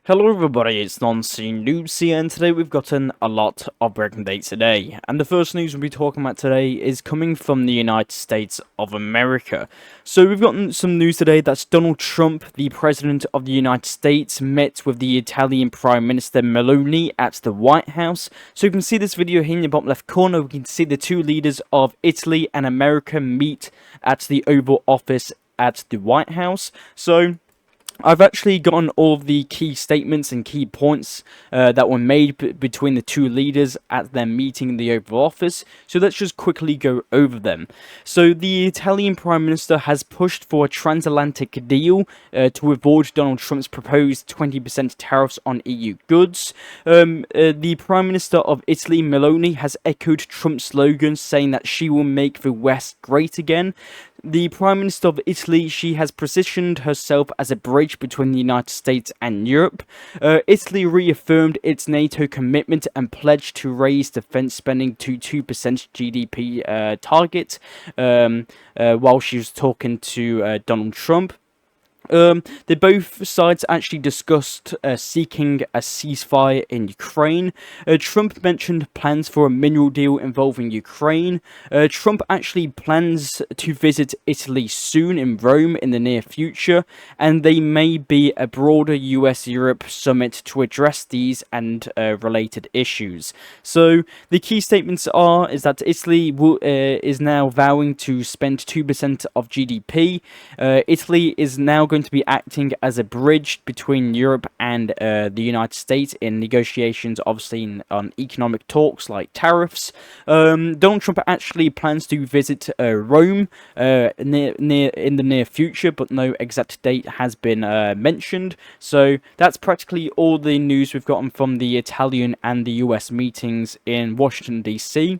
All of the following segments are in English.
Hello everybody, it's Non-Scene Noobs here, and today we've gotten a lot of breaking dates today. And the first news we'll be talking about today is coming from the United States of America. So we've gotten some news today that Donald Trump, the President of the United States, met with the Italian Prime Minister Meloni at the White House. So you can see this video here in the bottom left corner. We can see the two leaders of Italy and America meet at the Oval Office at the White House. So I've actually gotten all of the key statements and key points that were made between the two leaders at their meeting in the Oval Office, so let's just quickly go over them. So the Italian Prime Minister has pushed for a transatlantic deal to avoid Donald Trump's proposed 20% tariffs on EU goods. The Prime Minister of Italy, Meloni, has echoed Trump's slogan, saying that she will make the West great again. The Prime Minister of Italy, she has positioned herself as a bridge between the United States and Europe. Italy reaffirmed its NATO commitment and pledged to raise defense spending to 2% GDP target while she was talking to Donald Trump. Both sides actually discussed seeking a ceasefire in Ukraine. Trump mentioned plans for a mineral deal involving Ukraine. Trump actually plans to visit Italy soon in Rome in the near future, and there may be a broader US-Europe summit to address these and related issues. So the key statements is that Italy is now vowing to spend 2% of GDP. Italy is now going to be acting as a bridge between Europe and the United States in negotiations, obviously on economic talks like tariffs. Donald Trump actually plans to visit Rome in the near future, but no exact date has been mentioned. So that's practically all the news we've gotten from the Italian and the US meetings in Washington, D.C.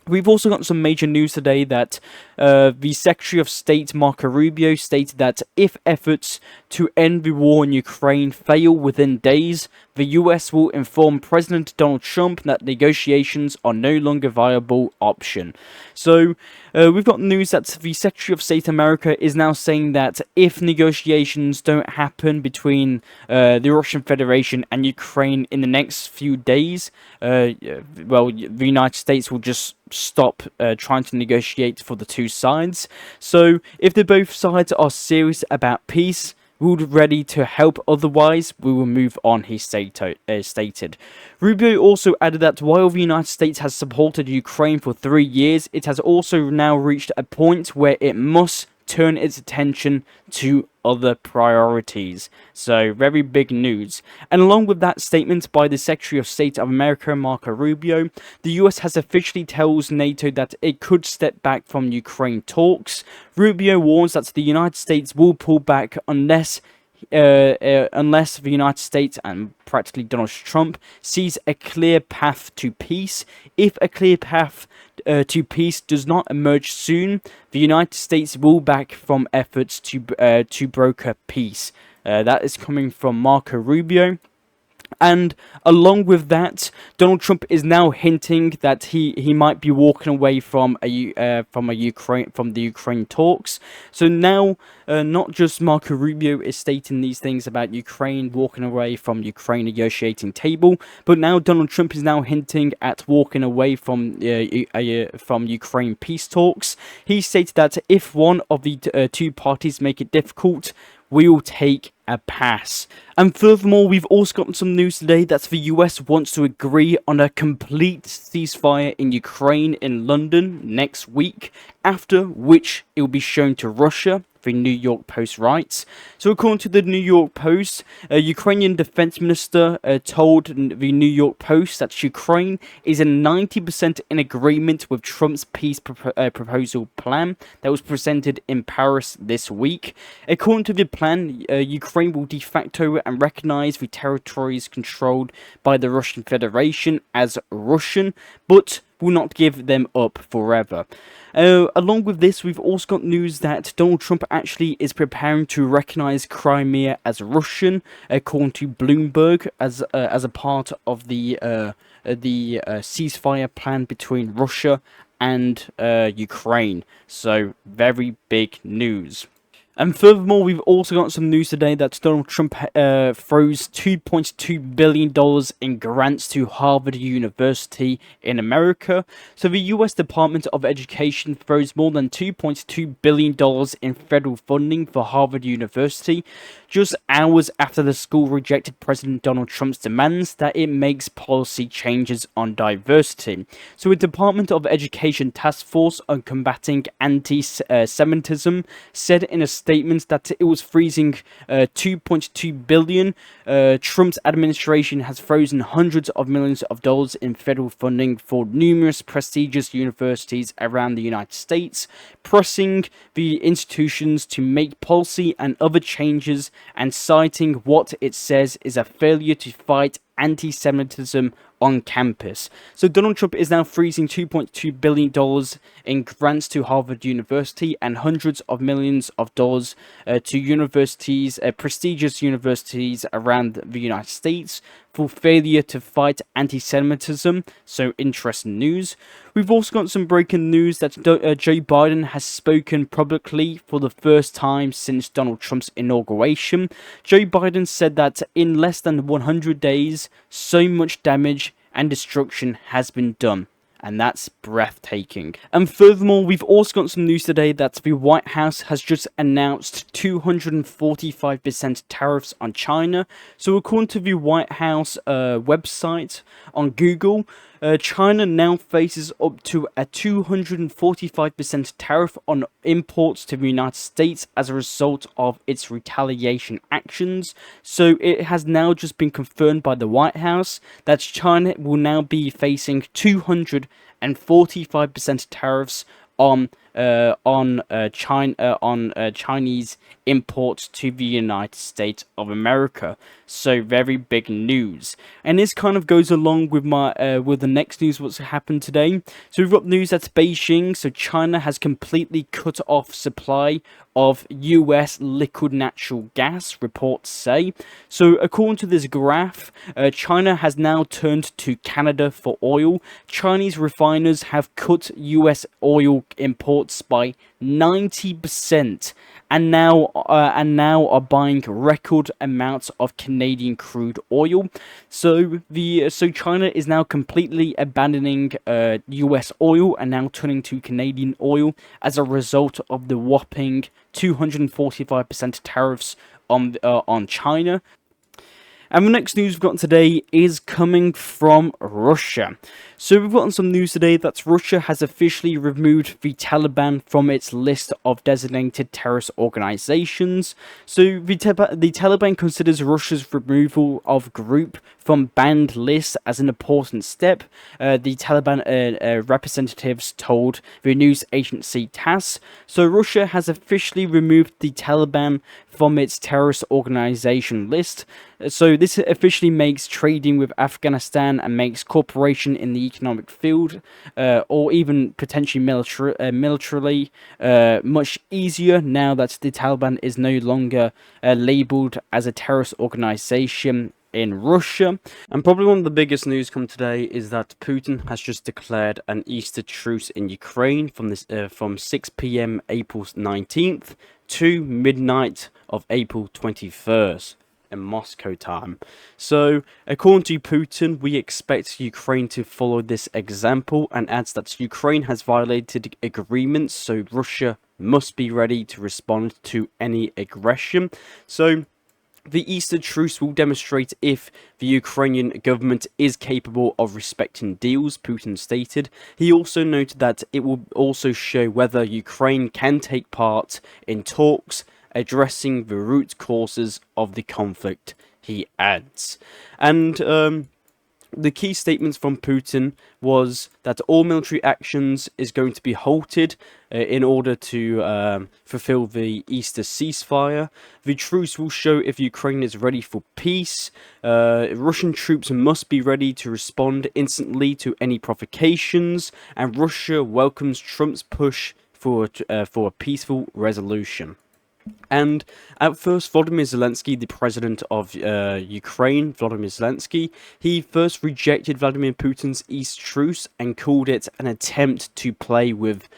We've also got some major news today that the Secretary of State Marco Rubio stated that if efforts to end the war in Ukraine fail within days, the US will inform President Donald Trump that negotiations are no longer a viable option. So we've got news that the Secretary of State America is now saying that if negotiations don't happen between the Russian Federation and Ukraine in the next few days, well, the United States will just stop trying to negotiate for the two sides. So if both sides are serious about peace, we're ready to help, otherwise we will move on, he stated. Rubio also added that while the United States has supported Ukraine for 3 years, it has also now reached a point where it must turn its attention to other priorities. So very big news. And along with that statement by the Secretary of State of America, Marco Rubio, the US has officially tells NATO that it could step back from Ukraine talks. Rubio warns that the United States will pull back unless the United States and practically Donald Trump sees a clear path to peace. If a clear path to peace does not emerge soon, the United States will back from efforts to broker peace. That is coming from Marco Rubio. And along with that, Donald Trump is now hinting that he might be walking away from the Ukraine talks. So now, not just Marco Rubio is stating these things about Ukraine walking away from Ukraine negotiating table, but now Donald Trump is now hinting at walking away from Ukraine peace talks. He stated that if one of the two parties make it difficult, we will take a pass. And furthermore, we've also gotten some news today that the US wants to agree on a complete ceasefire in Ukraine in London next week, after which it will be shown to Russia, the New York Post writes. So according to the New York Post, a Ukrainian defense minister told the New York Post that Ukraine is 90% in agreement with Trump's peace proposal plan that was presented in Paris this week. According to the plan, Ukraine will de facto and recognize the territories controlled by the Russian Federation as Russian, but will not give them up forever. Along with this, we've also got news that Donald Trump actually is preparing to recognize Crimea as Russian, according to Bloomberg, as a part of the ceasefire plan between Russia and Ukraine. So very big news. And furthermore, we've also got some news today that Donald Trump froze $2.2 billion in grants to Harvard University in America. So the US Department of Education froze more than $2.2 billion in federal funding for Harvard University, just hours after the school rejected President Donald Trump's demands that it makes policy changes on diversity. So a Department of Education task force on combating anti-Semitism said in a statement that it was freezing 2.2 billion. Trump's administration has frozen hundreds of millions of dollars in federal funding for numerous prestigious universities around the United States, pressing the institutions to make policy and other changes and citing what it says is a failure to fight anti-Semitism on campus. So Donald Trump is now freezing $2.2 billion in grants to Harvard University and hundreds of millions of dollars to universities, prestigious universities around the United States for failure to fight anti-Semitism. So interesting news. We've also got some breaking news that Joe Biden has spoken publicly for the first time since Donald Trump's inauguration. Joe Biden said that in less than 100 days, so much damage and destruction has been done. And that's breathtaking. And furthermore, we've also got some news today that the White House has just announced 245% tariffs on China. So according to the White House website on Google, China now faces up to a 245% tariff on imports to the United States as a result of its retaliation actions. So it has now just been confirmed by the White House that China will now be facing 245% tariffs on Chinese imports to the United States of America. So very big news, and this kind of goes along with my with the next news what's happened today. So we've got news that Beijing, so China has completely cut off supply of US liquid natural gas, reports say. So according to this graph, China has now turned to Canada for oil. Chinese refiners have cut US oil imports by 90%, and now are buying record amounts of Canadian crude oil. So China is now completely abandoning US oil and now turning to Canadian oil as a result of the whopping 245% tariffs on China. And the next news we've got today is coming from Russia. So we've gotten some news today that Russia has officially removed the Taliban from its list of designated terrorist organizations. So the Taliban considers Russia's removal of group from banned lists as an important step, the Taliban representatives told the news agency TASS. So Russia has officially removed the Taliban from its terrorist organization list. So this officially makes trading with Afghanistan and makes cooperation in the economic field or even potentially militarily much easier now that the Taliban is no longer labeled as a terrorist organization in Russia. And probably one of the biggest news come today is that Putin has just declared an Easter truce in Ukraine from 6 p.m. April 19th to midnight of April 21st in Moscow time. So according to Putin, we expect Ukraine to follow this example, and adds that Ukraine has violated agreements, so Russia must be ready to respond to any aggression. So the Easter truce will demonstrate if the Ukrainian government is capable of respecting deals, Putin stated. He also noted that it will also show whether Ukraine can take part in talks addressing the root causes of the conflict, he adds. And the key statements from Putin was that all military actions is going to be halted in order to fulfill the Easter ceasefire. The truce will show if Ukraine is ready for peace. Russian troops must be ready to respond instantly to any provocations, and Russia welcomes Trump's push for a peaceful resolution. And at first, Volodymyr Zelensky, the president of Ukraine, Volodymyr Zelensky, he first rejected Vladimir Putin's East Truce and called it an attempt to play with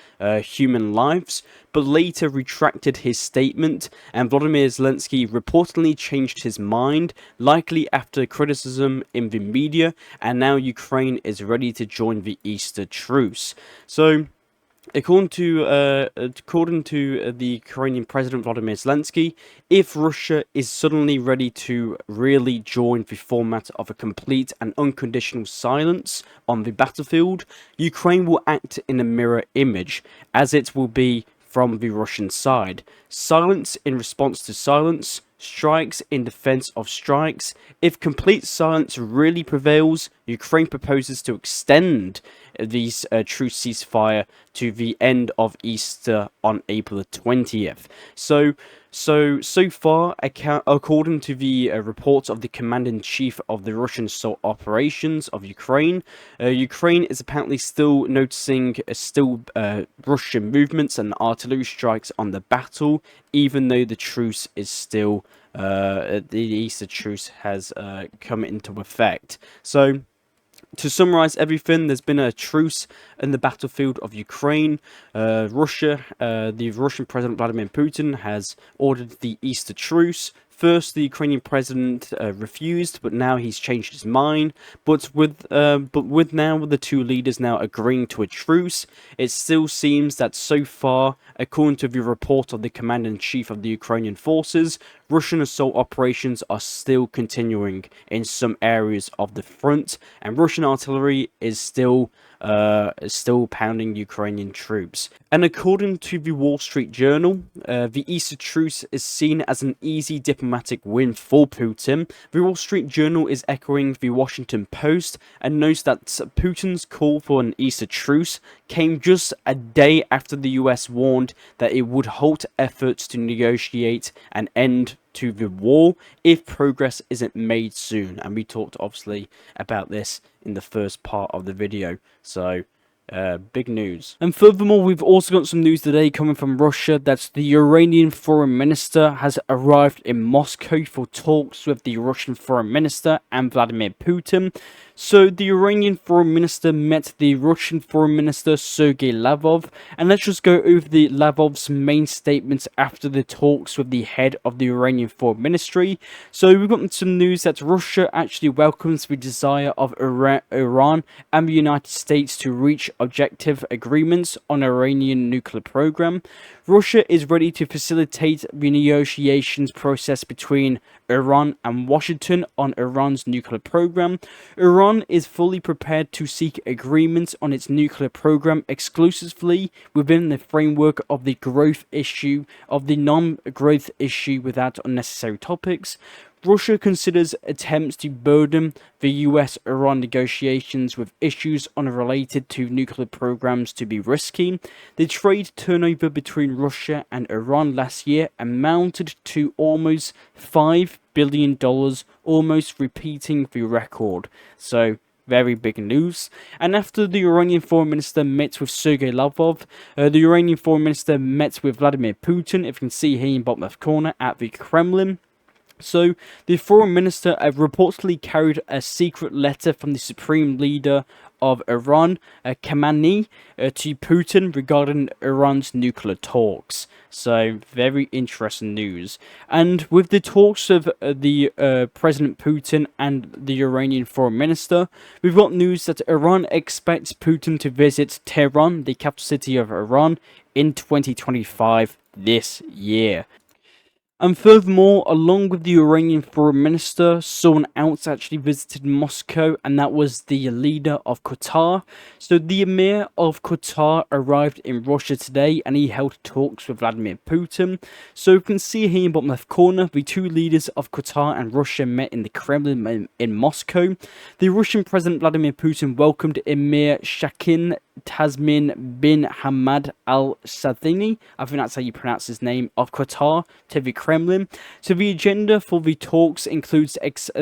human lives, but later retracted his statement, and Volodymyr Zelensky reportedly changed his mind, likely after criticism in the media, and now Ukraine is ready to join the Easter Truce. So, according to the Ukrainian President Volodymyr Zelensky, if Russia is suddenly ready to really join the format of a complete and unconditional silence on the battlefield, Ukraine will act in a mirror image, as it will be from the Russian side. Silence in response to silence, strikes in defense of strikes. If complete silence really prevails, Ukraine proposes to extend these truce ceasefire to the end of Easter on April the 20th. So far, according to the reports of the Commander-in-Chief of the Russian Assault Operations of Ukraine, Ukraine is apparently still noticing Russian movements and artillery strikes on the battle, even though the truce is still, the Easter truce has come into effect. So, to summarize everything, there's been a truce in the battlefield of Ukraine. The Russian President Vladimir Putin has ordered the Easter truce. First, the Ukrainian president refused, but now he's changed his mind. But with now the two leaders now agreeing to a truce, it still seems that so far, according to the report of the Commander-in-Chief of the Ukrainian forces, Russian assault operations are still continuing in some areas of the front, and Russian artillery is still pounding Ukrainian troops. And according to the Wall Street Journal, the Easter truce is seen as an easy diplomatic win for Putin. The Wall Street Journal is echoing the Washington Post and notes that Putin's call for an Easter truce came just a day after the US warned that it would halt efforts to negotiate an end to the war if progress isn't made soon. And we talked obviously about this in the first part of the video. So, big news. And furthermore, we've also got some news today coming from Russia that the Iranian foreign minister has arrived in Moscow for talks with the Russian foreign minister and Vladimir Putin. So the Iranian foreign minister met the Russian foreign minister Sergei Lavrov, and let's just go over the Lavrov's main statements after the talks with the head of the Iranian foreign ministry. So we've got some news that Russia actually welcomes the desire of Iran and the United States to reach objective agreements on Iranian nuclear program. Russia is ready to facilitate the negotiations process between Iran and Washington on Iran's nuclear program. Iran is fully prepared to seek agreements on its nuclear program exclusively within the framework of the non-growth issue without unnecessary topics. Russia considers attempts to burden the US-Iran negotiations with issues unrelated to nuclear programs to be risky. The trade turnover between Russia and Iran last year amounted to almost $5 billion, almost repeating the record. So, very big news. And after the Iranian foreign minister met with Sergei Lavrov, the Iranian foreign minister met with Vladimir Putin, if you can see here in bottom left corner, at the Kremlin. So, the foreign minister reportedly carried a secret letter from the supreme leader of Iran, Khamenei, to Putin regarding Iran's nuclear talks. So, very interesting news. And with the talks of the President Putin and the Iranian foreign minister, we've got news that Iran expects Putin to visit Tehran, the capital city of Iran, in 2025 this year. And furthermore, along with the Iranian foreign minister, someone else actually visited Moscow, and that was the leader of Qatar. So the Emir of Qatar arrived in Russia today, and he held talks with Vladimir Putin. So you can see here in the bottom left corner, the two leaders of Qatar and Russia met in the Kremlin in Moscow. The Russian President Vladimir Putin welcomed Emir Shakin Tasmin bin Hamad Al Thani, I think that's how you pronounce his name, of Qatar, to the Kremlin. So the agenda for the talks includes included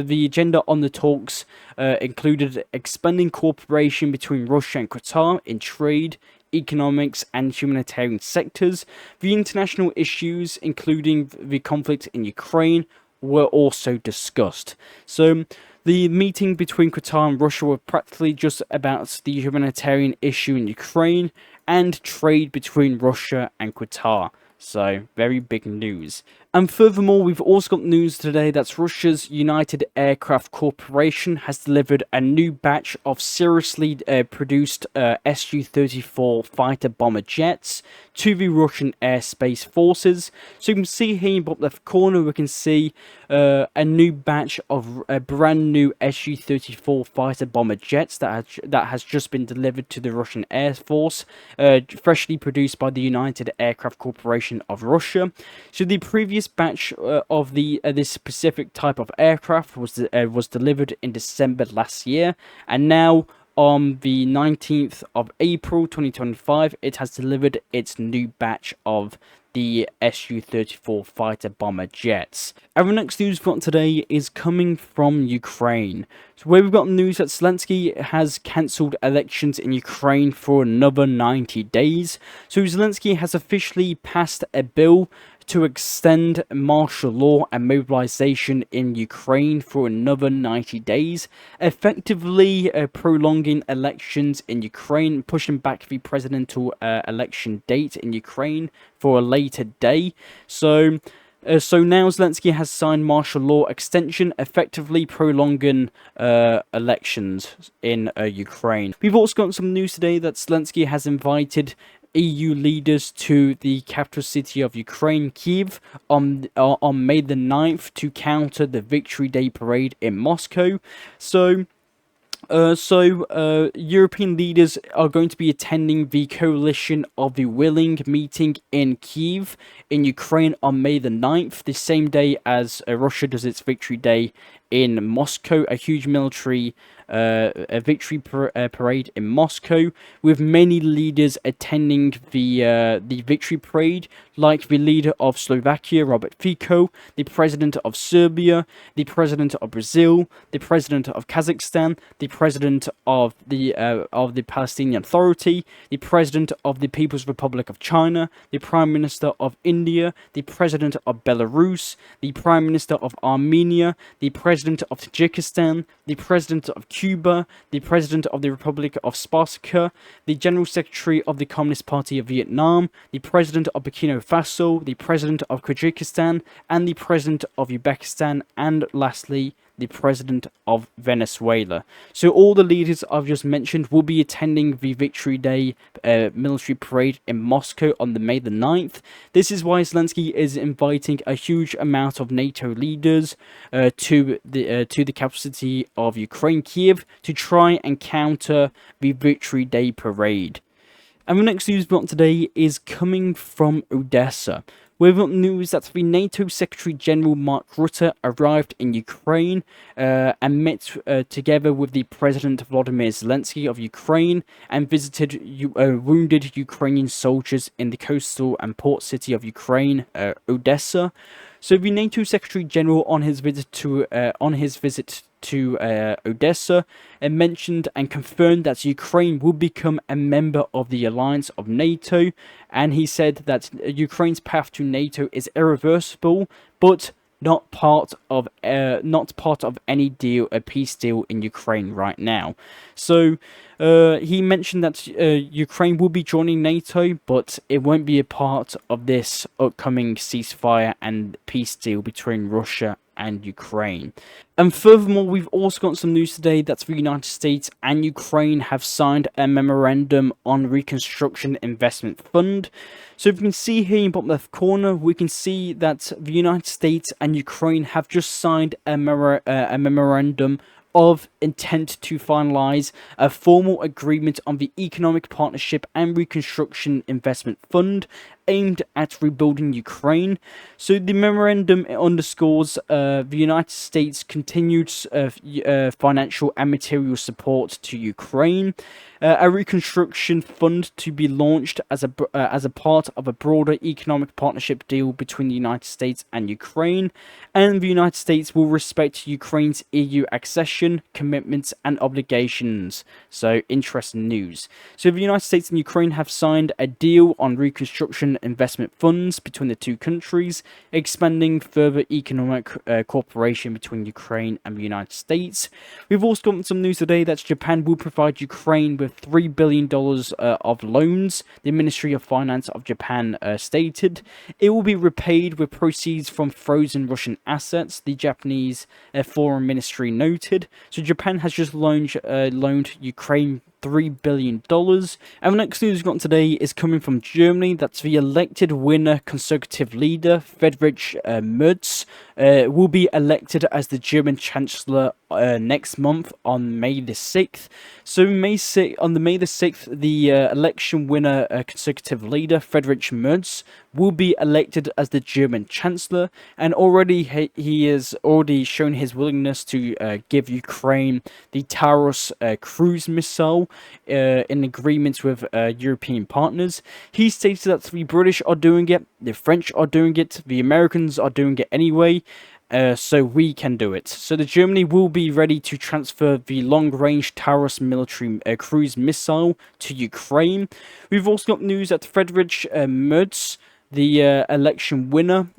expanding cooperation between Russia and Qatar in trade, economics, and humanitarian sectors. The international issues, including the conflict in Ukraine, were also discussed. So the meeting between Qatar and Russia were practically just about the humanitarian issue in Ukraine and trade between Russia and Qatar. So, very big news. And furthermore, we've also got news today that Russia's United Aircraft Corporation has delivered a new batch of seriously produced Su-34 fighter bomber jets to the Russian airspace forces. So you can see here in the bottom left corner, we can see a new batch of brand new Su-34 fighter bomber jets that has just been delivered to the Russian Air Force, freshly produced by the United Aircraft Corporation of Russia. So the previous batch of this specific type of aircraft was delivered in December last year, and now on the 19th of April 2025, it has delivered its new batch of the Su-34 fighter bomber jets. Our next news we've got today is coming from Ukraine. So where we've got news that Zelensky has cancelled elections in Ukraine for another 90 days. So Zelensky has officially passed a bill to extend martial law and mobilization in Ukraine for another 90 days, effectively prolonging elections in Ukraine, pushing back the presidential election date in Ukraine for a later day. So now Zelensky has signed martial law extension, effectively prolonging elections in Ukraine. We've also got some news today that Zelensky has invited EU leaders to the capital city of Ukraine, Kyiv, on May the 9th to counter the Victory Day parade in Moscow. So European leaders are going to be attending the Coalition of the Willing meeting in Kyiv, in Ukraine, on May the 9th, the same day as Russia does its Victory Day in Moscow, a huge military a victory parade in Moscow, with many leaders attending the victory parade, like the leader of Slovakia, Robert Fico, the president of Serbia, the president of Brazil, the president of Kazakhstan, the president of the Palestinian Authority, the president of the People's Republic of China, the prime minister of India, the president of Belarus, the prime minister of Armenia, the president of Tajikistan, the president of Cuba, the president of the Republic of Spasska, the general secretary of the Communist Party of Vietnam, the president of Burkina Faso, the president of Kyrgyzstan, and the president of Uzbekistan, and lastly, the president of Venezuela. So all the leaders I've just mentioned will be attending the Victory Day military parade in Moscow on the May the 9th. This is why Zelensky is inviting a huge amount of NATO leaders to the capital city of Ukraine, Kyiv, to try and counter the Victory Day parade. And the next news we want today is coming from Odessa. We've got news that the NATO Secretary General Mark Rutte arrived in Ukraine and met together with the President Volodymyr Zelensky of Ukraine and visited wounded Ukrainian soldiers in the coastal and port city of Ukraine, Odessa. So the NATO Secretary General on his visit to Odessa mentioned and confirmed that Ukraine will become a member of the alliance of NATO, and he said that Ukraine's path to NATO is irreversible, but not part of any deal, a peace deal in Ukraine right now. So he mentioned that Ukraine will be joining NATO, but it won't be a part of this upcoming ceasefire and peace deal between Russia and Ukraine. And furthermore, we've also got some news today that the United States and Ukraine have signed a memorandum on reconstruction investment fund. So if you can see here in the bottom left corner, we can see that the United States and Ukraine have just signed a memorandum of intent to finalize a formal agreement on the Economic Partnership and Reconstruction Investment Fund, aimed at rebuilding Ukraine. So the memorandum underscores the United States' continued financial and material support to Ukraine, a reconstruction fund to be launched as a part of a broader economic partnership deal between the United States and Ukraine, and the United States will respect Ukraine's EU accession commitments and obligations. So interesting news. So the United States and Ukraine have signed a deal on reconstruction investment funds between the two countries, expanding further economic cooperation between Ukraine and the United States. We've also got some news today that Japan will provide Ukraine with $3 billion of loans. The Ministry of Finance of Japan stated it will be repaid with proceeds from frozen Russian assets, the Japanese Foreign Ministry noted. So Japan has just loaned Ukraine $3 billion. And the next news we've got today is coming from Germany. That's the elected winner conservative leader, Friedrich Merz, will be elected as the German Chancellor next month on May the 6th. So on May the 6th, the election winner conservative leader, Friedrich Merz, will be elected as the German Chancellor, and already he has already shown his willingness to give Ukraine the Taurus cruise missile in agreements with European partners. He stated that the British are doing it, the French are doing it, the Americans are doing it anyway, so we can do it. So the Germany will be ready to transfer the long-range Taurus military cruise missile to Ukraine. We've also got news that Friedrich Merz, the election winner,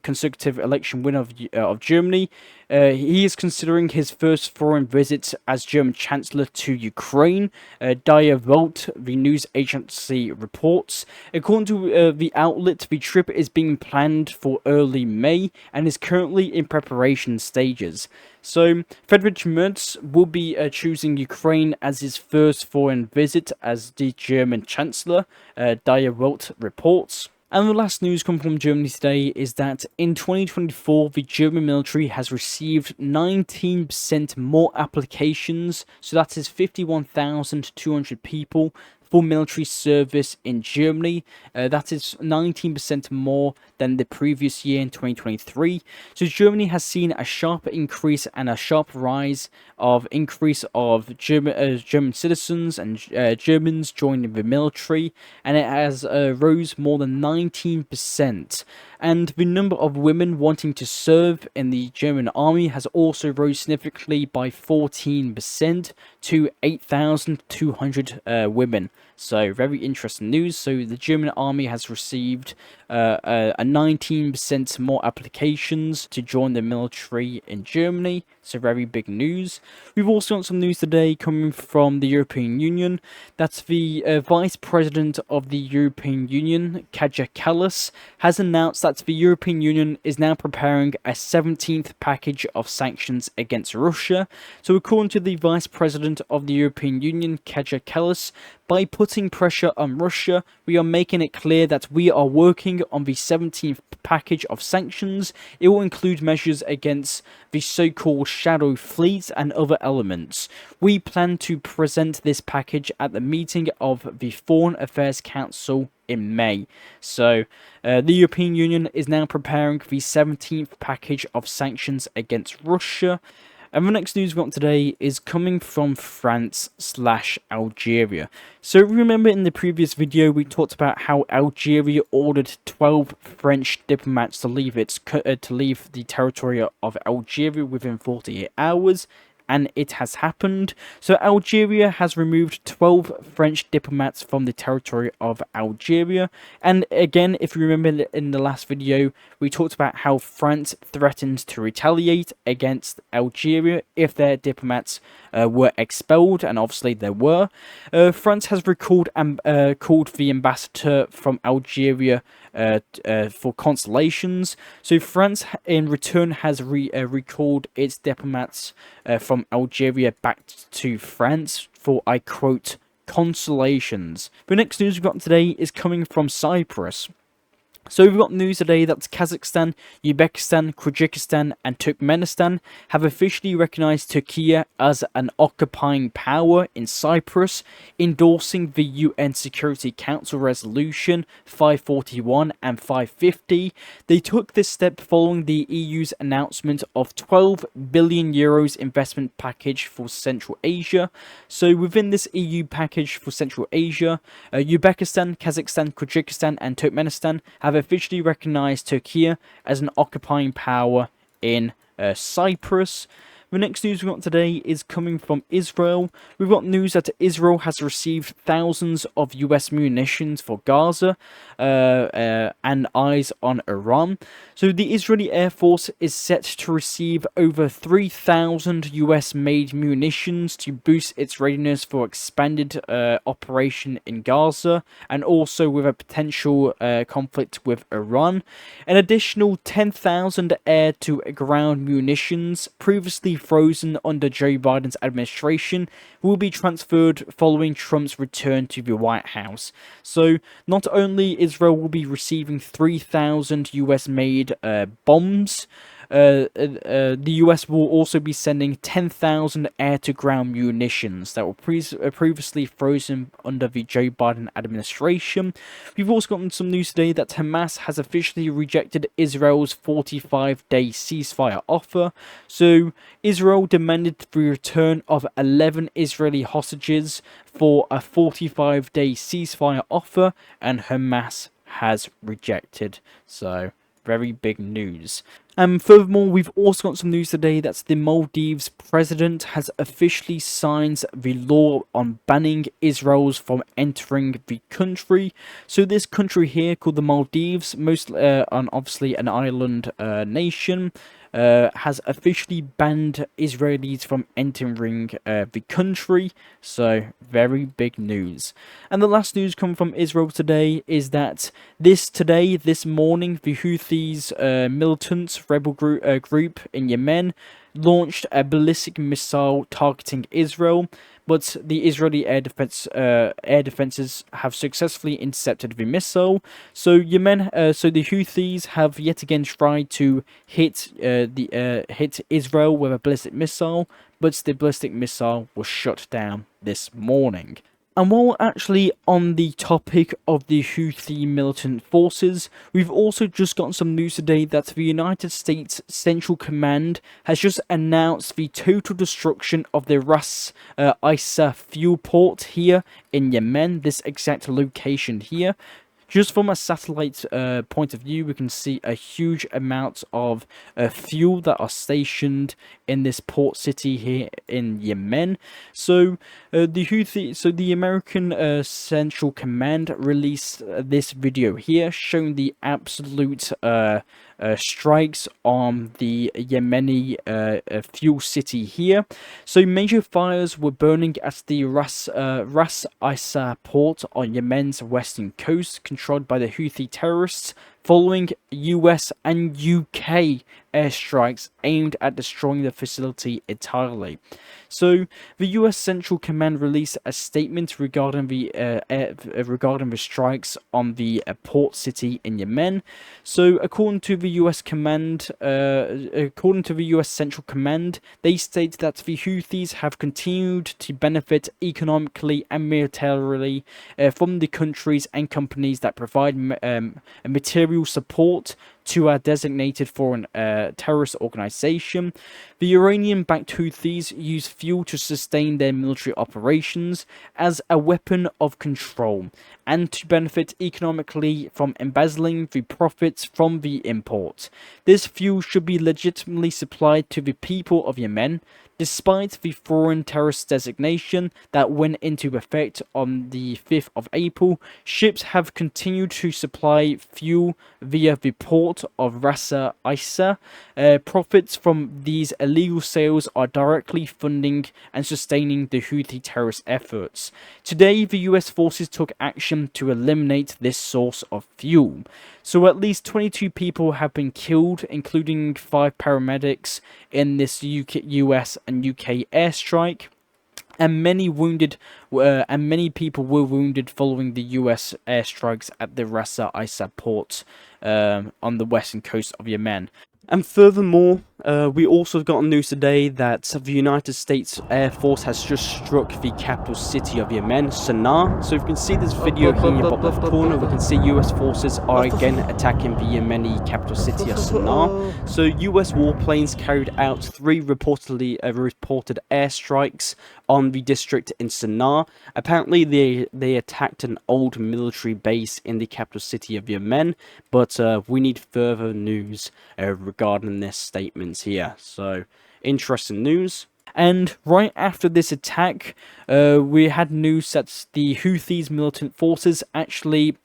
conservative election winner of Germany, he is considering his first foreign visit as German Chancellor to Ukraine. Die Welt, the news agency, reports. According to the outlet, the trip is being planned for early May and is currently in preparation stages. So, Friedrich Merz will be choosing Ukraine as his first foreign visit as the German Chancellor, Die Welt reports. And the last news coming from Germany today is that in 2024, the German military has received 19% more applications, so that is 51,200 people for military service in Germany. That is 19% more than the previous year in 2023. So Germany has seen a sharp increase and a sharp rise of German citizens and Germans joining the military, and it has rose more than 19%. And the number of women wanting to serve in the German army has also rose significantly by 14% to 8,200 women. So very interesting news. So the German army has received a 19% more applications to join the military in Germany. So very big news. We've also got some news today coming from the European Union. That's the Vice President of the European Union, Kaja Kallas, has announced that the European Union is now preparing a 17th package of sanctions against Russia. So according to the Vice President of the European Union, Kaja Kallas, by putting pressure on Russia, we are making it clear that we are working on the 17th package of sanctions. It will include measures against the so-called shadow fleet and other elements. We plan to present this package at the meeting of the Foreign Affairs Council in May. So the European Union is now preparing the 17th package of sanctions against Russia. And the next news we got today is coming from France/Algeria. So remember in the previous video we talked about how Algeria ordered 12 French diplomats to leave the territory of Algeria within 48 hours. And it has happened. So Algeria has removed 12 French diplomats from the territory of Algeria. And again, if you remember in the last video, we talked about how France threatened to retaliate against Algeria if their diplomats were expelled, and obviously there were. France has called the ambassador from Algeria for consultations. So France in return has recalled its diplomats from Algeria back to France for, I quote, consolations. The next news we've got today is coming from Cyprus. So we've got news today that Kazakhstan, Uzbekistan, Kyrgyzstan and Turkmenistan have officially recognized Turkey as an occupying power in Cyprus, endorsing the UN Security Council Resolution 541 and 550. They took this step following the EU's announcement of 12 billion euros investment package for Central Asia. So within this EU package for Central Asia, Uzbekistan, Kazakhstan, Kyrgyzstan and Turkmenistan have officially recognized Turkey as an occupying power in Cyprus. The next news we got today is coming from Israel. We've got news that Israel has received thousands of US munitions for Gaza and eyes on Iran. So the Israeli Air Force is set to receive over 3,000 US-made munitions to boost its readiness for expanded operation in Gaza and also with a potential conflict with Iran. An additional 10,000 air-to-ground munitions previously frozen under Joe Biden's administration will be transferred following Trump's return to the White House. So not only Israel will be receiving 3,000 US-made bombs, the US will also be sending 10,000 air-to-ground munitions that were previously frozen under the Joe Biden administration. We've also gotten some news today that Hamas has officially rejected Israel's 45-day ceasefire offer. So Israel demanded the return of 11 Israeli hostages for a 45-day ceasefire offer, and Hamas has rejected. So very big news. And furthermore, we've also got some news today that the Maldives president has officially signed the law on banning Israelis from entering the country. So this country here, called the Maldives, obviously an island nation, has officially banned Israelis from entering the country. So very big news. And the last news coming from Israel today is that this morning, the Houthis militants rebel group in Yemen launched a ballistic missile targeting Israel, but the Israeli air defenses have successfully intercepted the missile. So the Houthis have yet again tried to hit Israel with a ballistic missile, but the ballistic missile was shot down this morning. And while actually on the topic of the Houthi militant forces, we've also just gotten some news today that the United States Central Command has just announced the total destruction of the Ras Isa fuel port here in Yemen, this exact location here. Just from a satellite point of view, we can see a huge amount of fuel that are stationed in this port city here in Yemen. So the American Central Command released this video here showing the absolute strikes on the Yemeni fuel city here. So major fires were burning at the Ras Isa port on Yemen's western coast, controlled by the Houthi terrorists, following US and UK airstrikes aimed at destroying the facility entirely. So the US Central Command released a statement regarding the strikes on the port city in Yemen. So according to the US Central Command, they state that the Houthis have continued to benefit economically and militarily from the countries and companies that provide material support to a designated foreign terrorist organization. The Iranian-backed Houthis use fuel to sustain their military operations as a weapon of control and to benefit economically from embezzling the profits from the import. This fuel should be legitimately supplied to the people of Yemen, despite the foreign terrorist designation that went into effect on the 5th of April. Ships have continued to supply fuel via the port of Ras Isa. Profits from these illegal sales are directly funding and sustaining the Houthi terrorist efforts. Today, the US forces took action to eliminate this source of fuel. So at least 22 people have been killed, including 5 paramedics in this US and UK airstrike. and many people were wounded following the U.S. airstrikes at the Ras Al Aissa port on the western coast of Yemen. And furthermore, we also got news today that the United States Air Force has just struck the capital city of Yemen, Sana'a. So if you can see this video here in the bottom left corner, we can see US forces are again attacking the Yemeni capital city of Sana'a. So US warplanes carried out 3 reported airstrikes on the district in Sana'a. Apparently they attacked an old military base in the capital city of Yemen, but we need further news regarding this statement here. So interesting news. And right after this attack, we had news that the Houthis militant forces actually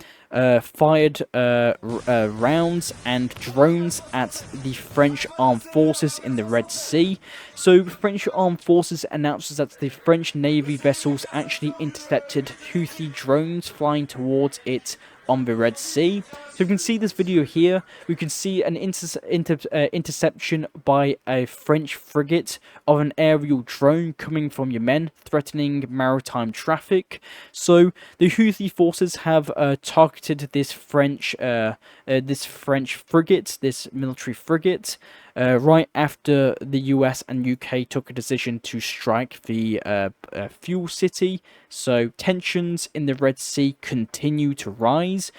fired rounds and drones at the French armed forces in the Red Sea. So French armed forces announced that the French Navy vessels actually intercepted Houthi drones flying towards it on the Red Sea. So you can see this video here. We can see an interception by a French frigate of an aerial drone coming from Yemen, threatening maritime traffic. So the Houthi forces have targeted this French frigate, this military frigate, right after the US and UK took a decision to strike the fuel city. So tensions in the Red Sea continue to rise.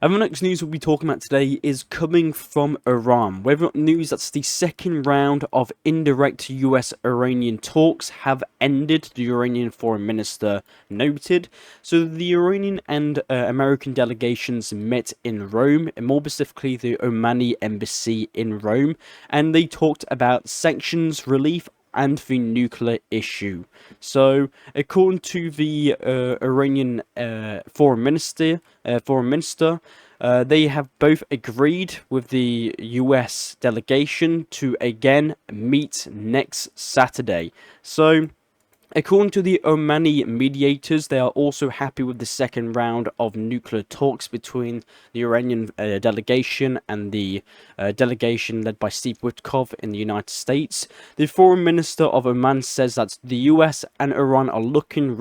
And the next news we'll be talking about today is coming from Iran. We've got news that the second round of indirect US-Iranian talks have ended, the Iranian foreign minister noted. So the Iranian and American delegations met in Rome, and more specifically the Omani embassy in Rome, and they talked about sanctions relief and the nuclear issue. So, according to the Iranian foreign minister, they have both agreed with the US delegation to again meet next Saturday. So, according to the Omani mediators, they are also happy with the second round of nuclear talks between the Iranian delegation and the delegation led by Steve Witkoff in the United States. The foreign minister of Oman says that the US and Iran are looking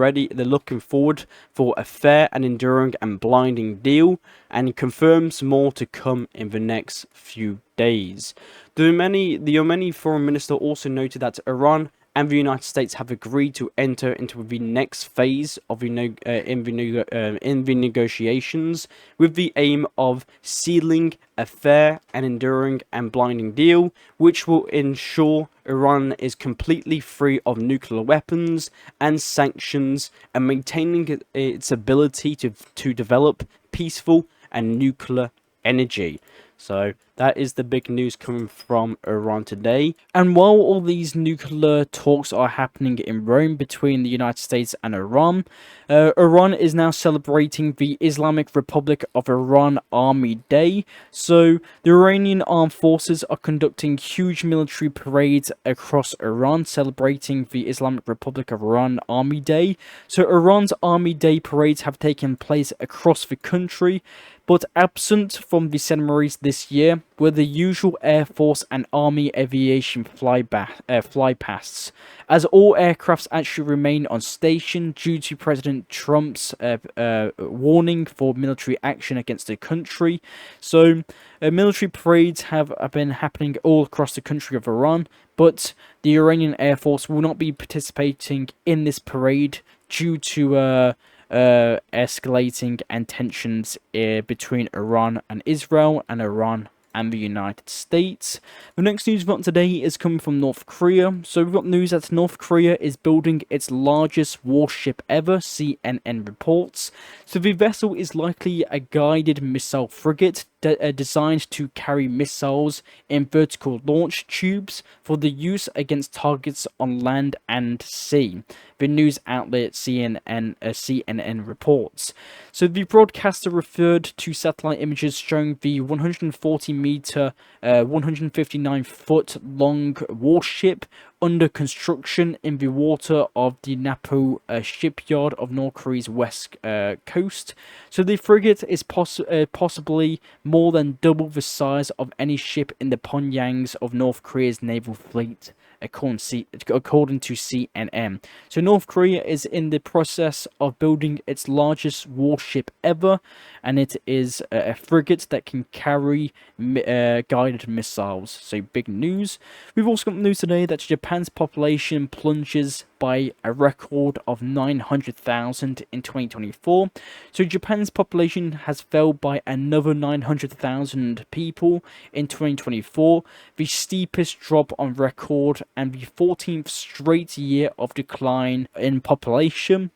forward for a fair and enduring and blinding deal, and confirms more to come in the next few days. The Omani foreign minister also noted that Iran and the United States have agreed to enter into the next phase of in the negotiations, with the aim of sealing a fair and enduring and blinding deal, which will ensure Iran is completely free of nuclear weapons and sanctions, and maintaining its ability to develop peaceful and nuclear energy. So that is the big news coming from Iran today. And while all these nuclear talks are happening in Rome between the United States and Iran, Iran is now celebrating the Islamic Republic of Iran Army Day. So the Iranian armed forces are conducting huge military parades across Iran, celebrating the Islamic Republic of Iran Army Day. So Iran's Army Day parades have taken place across the country, but absent from the ceremonies this year were the usual Air Force and Army aviation flypasts, as all aircrafts actually remain on station due to President Trump's warning for military action against the country. So military parades have been happening all across the country of Iran, but the Iranian Air Force will not be participating in this parade due to escalating and tensions between Iran and Israel, and Iran and the United States. The next news we've got today is coming from North Korea. So we've got news that North Korea is building its largest warship ever, CNN reports. So the vessel is likely a guided missile frigate designed to carry missiles in vertical launch tubes for the use against targets on land and sea. The news outlet CNN reports. So the broadcaster referred to satellite images showing the 140-meter, 159-foot long warship under construction in the water of the Napo shipyard of North Korea's west coast. So the frigate is possibly more than double the size of any ship in the Pyongyangs of North Korea's naval fleet. according to CNN. So North Korea is in the process of building its largest warship ever, and it is a frigate that can carry guided missiles. So big news. We've also got news today that Japan's population plunges by a record of 900,000 in 2024. So Japan's population has fell by another 900,000 people in 2024, the steepest drop on record and the 14th straight year of decline in population.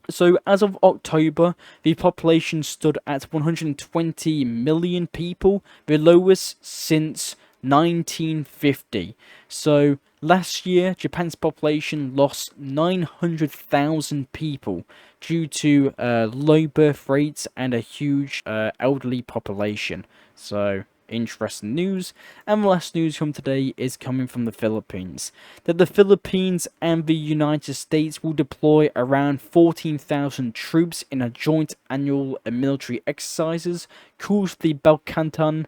So as of October, the population stood at 120 million people, the lowest since 1950. So last year, Japan's population lost 900,000 people due to low birth rates and a huge elderly population. So interesting news. And the last news from today is coming from the Philippines, that the Philippines and the United States will deploy around 14,000 troops in a joint annual military exercises called the Balkantan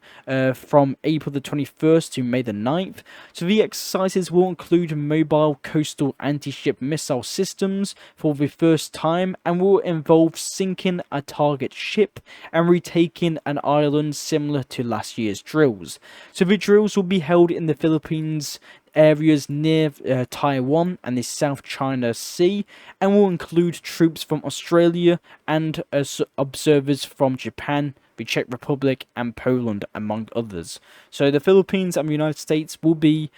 from April the 21st to May the 9th. So the exercises will include mobile coastal anti-ship missile systems for the first time and will involve sinking a target ship and retaking an island similar to last year's drills. So the drills will be held in the Philippines areas near Taiwan and the South China Sea, and will include troops from Australia and observers from Japan, the Czech Republic and Poland, among others. So the Philippines and the United States will be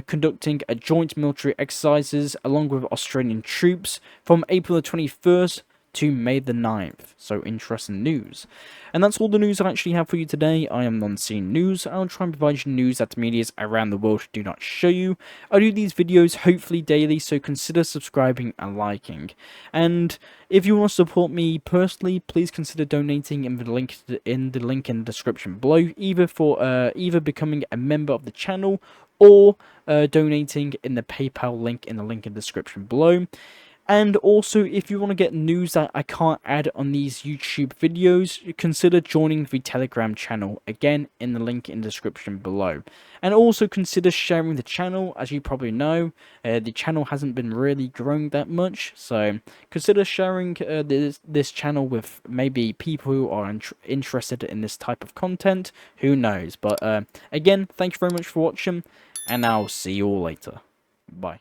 conducting a joint military exercises along with Australian troops from April the 21st to May the 9th. So interesting news. And that's all the news I actually have for you today. I am Non-Scene News. I'll try and provide you news that medias around the world do not show you. I do these videos hopefully daily, so consider subscribing and liking. And if you want to support me personally, please consider donating in the link in the description below, either becoming a member of the channel or donating in the PayPal link in the description below. And also, if you want to get news that I can't add on these YouTube videos, consider joining the Telegram channel, again in the link in the description below. And also consider sharing the channel. As you probably know, the channel hasn't been really growing that much, so consider sharing this channel with maybe people who are interested in this type of content. Who knows? But again, thank you very much for watching, and I'll see you all later. Bye.